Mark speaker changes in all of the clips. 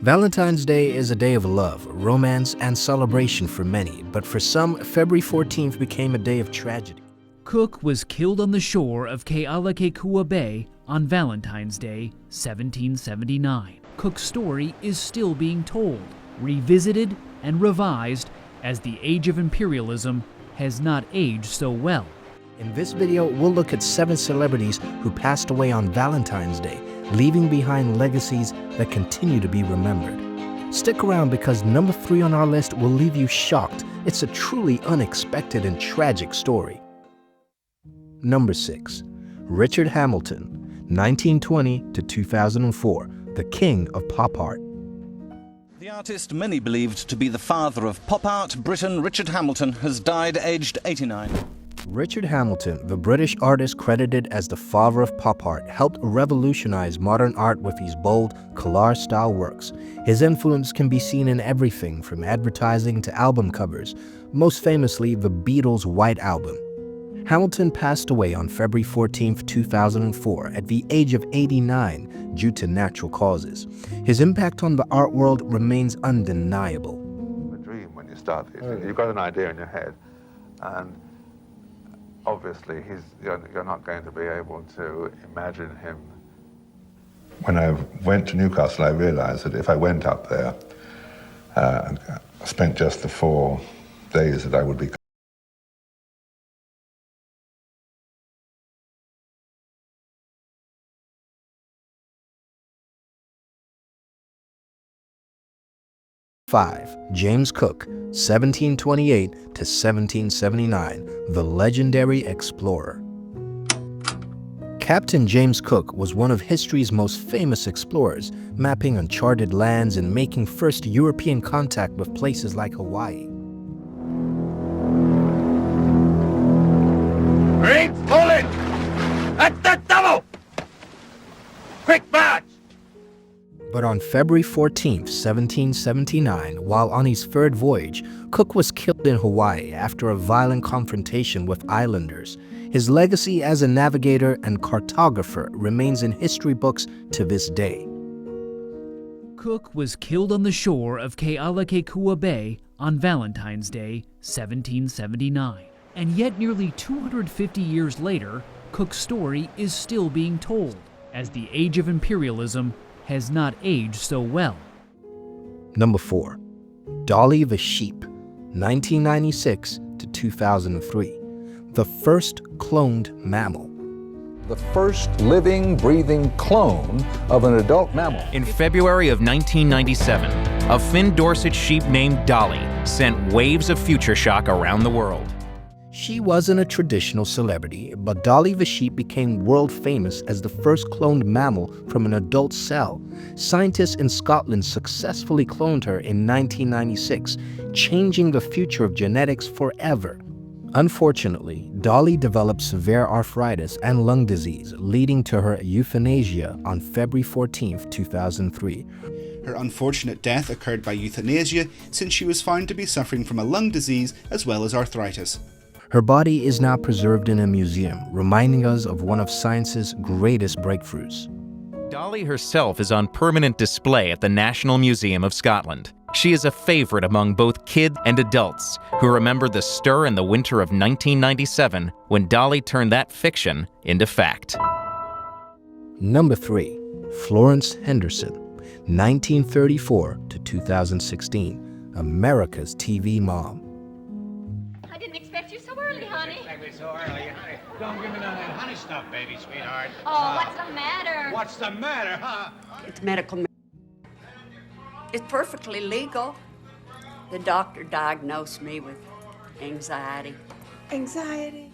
Speaker 1: Valentine's Day is a day of love, romance, and celebration for many, but for some, February 14th became a day of tragedy.
Speaker 2: Cook was killed on the shore of Kealakekua Bay on Valentine's Day, 1779. Cook's story is still being told, revisited, and revised as the age of imperialism has not aged so well.
Speaker 1: In this video, we'll look at 7 celebrities who passed away on Valentine's Day, leaving behind legacies that continue to be remembered. Stick around because number 3 on our list will leave you shocked. It's a truly unexpected and tragic story. Number 6. Richard Hamilton, 1920 to 2004, the king of pop art.
Speaker 3: The artist many believed to be the father of pop art, Briton Richard Hamilton, has died aged 89.
Speaker 1: Richard Hamilton, the British artist credited as the father of pop art, helped revolutionize modern art with his bold, collage-style works. His influence can be seen in everything from advertising to album covers, most famously the Beatles' White Album. Hamilton passed away on February 14, 2004, at the age of 89 due to natural causes. His impact on the art world remains undeniable.
Speaker 4: A dream when you start this. You've got an idea in your head, and obviously you're not going to be able to imagine him.
Speaker 5: When I went to Newcastle, I realized that if I went up there and spent just the 4 days that I would be
Speaker 1: 5. James Cook, 1728 to 1779, the legendary explorer. Captain James Cook was one of history's most famous explorers, mapping uncharted lands and making first European contact with places like Hawaii.
Speaker 6: Green, pull it! At the double! Quick march!
Speaker 1: But on February 14, 1779, while on his 3rd voyage, Cook was killed in Hawaii after a violent confrontation with islanders. His legacy as a navigator and cartographer remains in history books to this day.
Speaker 2: Cook was killed on the shore of Kealakekua Bay on Valentine's Day, 1779. And yet nearly 250 years later, Cook's story is still being told, as the age of imperialism has not aged so well.
Speaker 1: Number 4. Dolly the sheep, 1996 to 2003, the first cloned mammal.
Speaker 7: The first living, breathing clone of an adult mammal.
Speaker 8: In February of 1997, a Finn Dorset sheep named Dolly sent waves of future shock around the world.
Speaker 1: She wasn't a traditional celebrity, but Dolly the sheep became world famous as the first cloned mammal from an adult cell. Scientists in Scotland successfully cloned her in 1996, changing the future of genetics forever. Unfortunately, Dolly developed severe arthritis and lung disease, leading to her euthanasia on February 14, 2003.
Speaker 9: Her unfortunate death occurred by euthanasia since she was found to be suffering from a lung disease as well as arthritis.
Speaker 1: Her body is now preserved in a museum, reminding us of one of science's greatest breakthroughs.
Speaker 8: Dolly herself is on permanent display at the National Museum of Scotland. She is a favorite among both kids and adults who remember the stir in the winter of 1997 when Dolly turned that fiction into fact.
Speaker 1: Number 3. Florence Henderson, 1934 to 2016, America's TV mom.
Speaker 10: I didn't expect you so early, honey.
Speaker 6: So early, honey. Don't give me none of that honey stuff, baby, sweetheart.
Speaker 10: Oh, what's the matter?
Speaker 6: What's the matter, huh?
Speaker 11: It's medical. It's perfectly legal. The doctor diagnosed me with anxiety. Anxiety?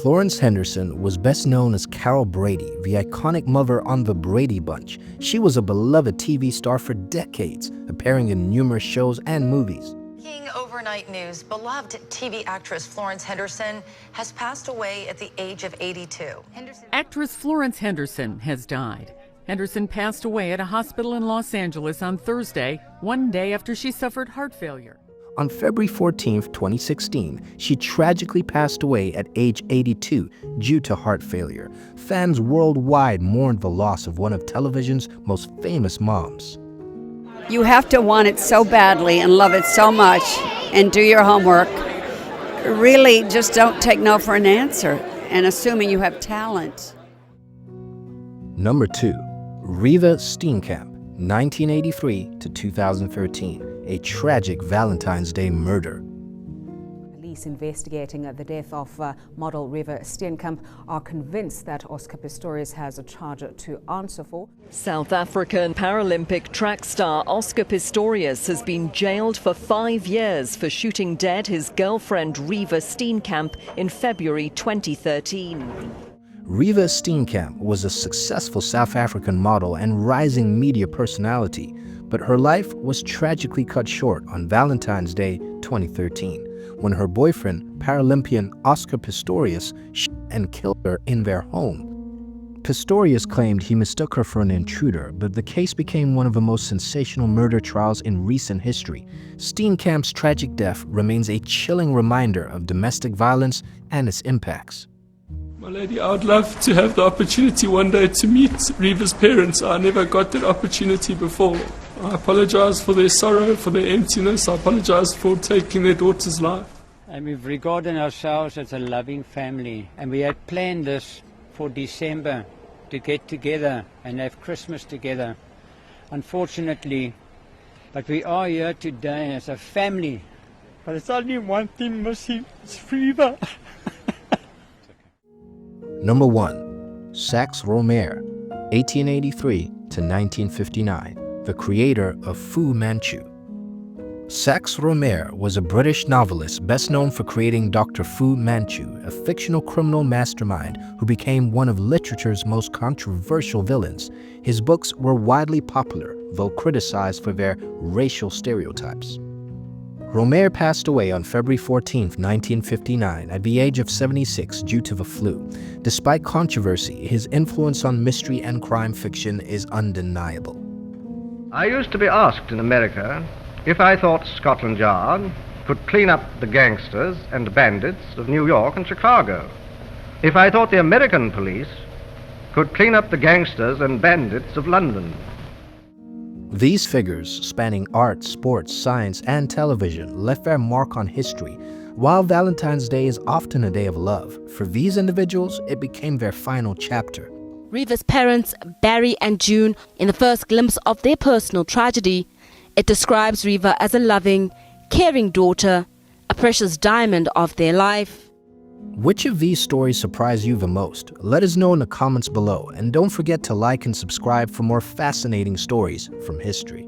Speaker 1: Florence Henderson was best known as Carol Brady, the iconic mother on The Brady Bunch. She was a beloved TV star for decades, appearing in numerous shows and movies.
Speaker 12: Overnight news, beloved TV actress Florence Henderson has passed away at the age of 82.
Speaker 13: Actress Florence Henderson has died. Henderson passed away at a hospital in Los Angeles on Thursday, one day after she suffered heart failure.
Speaker 1: On February 14, 2016, she tragically passed away at age 82 due to heart failure. Fans worldwide mourned the loss of one of television's most famous moms.
Speaker 11: You have to want it so badly and love it so much and do your homework. Really, just don't take no for an answer and assuming you have talent.
Speaker 1: Number 2. Riva Steenkamp, 1983 to 2013, a tragic Valentine's Day murder.
Speaker 14: Police investigating the death of model Riva Steenkamp are convinced that Oscar Pistorius has a charge to answer for.
Speaker 15: South African Paralympic track star Oscar Pistorius has been jailed for 5 years for shooting dead his girlfriend Riva Steenkamp in February 2013.
Speaker 1: Riva Steenkamp was a successful South African model and rising media personality, but her life was tragically cut short on Valentine's Day 2013, when her boyfriend, Paralympian Oscar Pistorius, shot and killed her in their home. Pistorius claimed he mistook her for an intruder, but the case became one of the most sensational murder trials in recent history. Steenkamp's tragic death remains a chilling reminder of domestic violence and its impacts.
Speaker 16: My lady, I would love to have the opportunity one day to meet Riva's parents. I never got that opportunity before. I apologize for their sorrow, for their emptiness. I apologize for taking their daughter's life.
Speaker 17: And we've regarded ourselves as a loving family. And we had planned this for December to get together and have Christmas together. Unfortunately, but we are here today as a family. But it's only one thing missing, it's Riva.
Speaker 1: Number 1. Sax Rohmer, 1883 to 1959, the creator of Fu Manchu. Sax Rohmer was a British novelist best known for creating Dr. Fu Manchu, a fictional criminal mastermind who became one of literature's most controversial villains. His books were widely popular, though criticized for their racial stereotypes. Rohmer passed away on February 14, 1959, at the age of 76 due to the flu. Despite controversy, his influence on mystery and crime fiction is undeniable.
Speaker 18: I used to be asked in America if I thought Scotland Yard could clean up the gangsters and bandits of New York and Chicago. If I thought the American police could clean up the gangsters and bandits of London.
Speaker 1: These figures, spanning art, sports, science, and television, left their mark on history. While Valentine's Day is often a day of love, for these individuals, it became their final chapter.
Speaker 19: Riva's parents, Barry and June, in the first glimpse of their personal tragedy, it describes Riva as a loving, caring daughter, a precious diamond of their life.
Speaker 1: Which of these stories surprised you the most? Let us know in the comments below, and don't forget to like and subscribe for more fascinating stories from history.